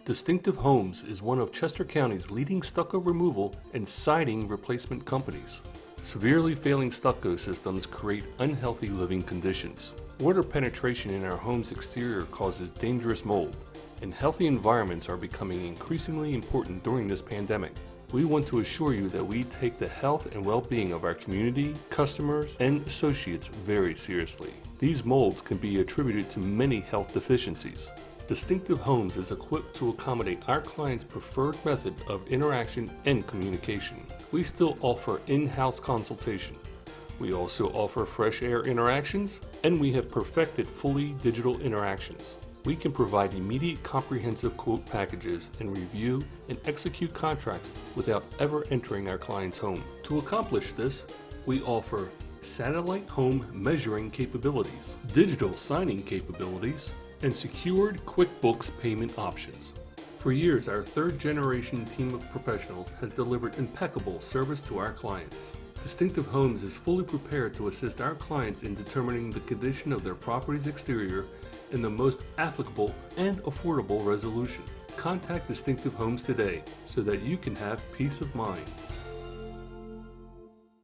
Distinctive Homes is one of Chester County's leading stucco removal and siding replacement companies. Severely failing stucco systems create unhealthy living conditions. Water penetration in our home's exterior causes dangerous mold, and healthy environments are becoming increasingly important during this pandemic. We want to assure you that we take the health and well-being of our community, customers, and associates very seriously. These molds can be attributed to many health deficiencies. Distinctive Homes is equipped to accommodate our clients' preferred method of interaction and communication. We still offer in-house consultation. We also offer fresh air interactions, and we have perfected fully digital interactions. We can provide immediate comprehensive quote packages and review and execute contracts without ever entering our client's home. To accomplish this, we offer satellite home measuring capabilities, digital signing capabilities, and secured QuickBooks payment options. For years, our third-generation team of professionals has delivered impeccable service to our clients. Distinctive Homes is fully prepared to assist our clients in determining the condition of their property's exterior in the most applicable and affordable resolution. Contact Distinctive Homes today so that you can have peace of mind.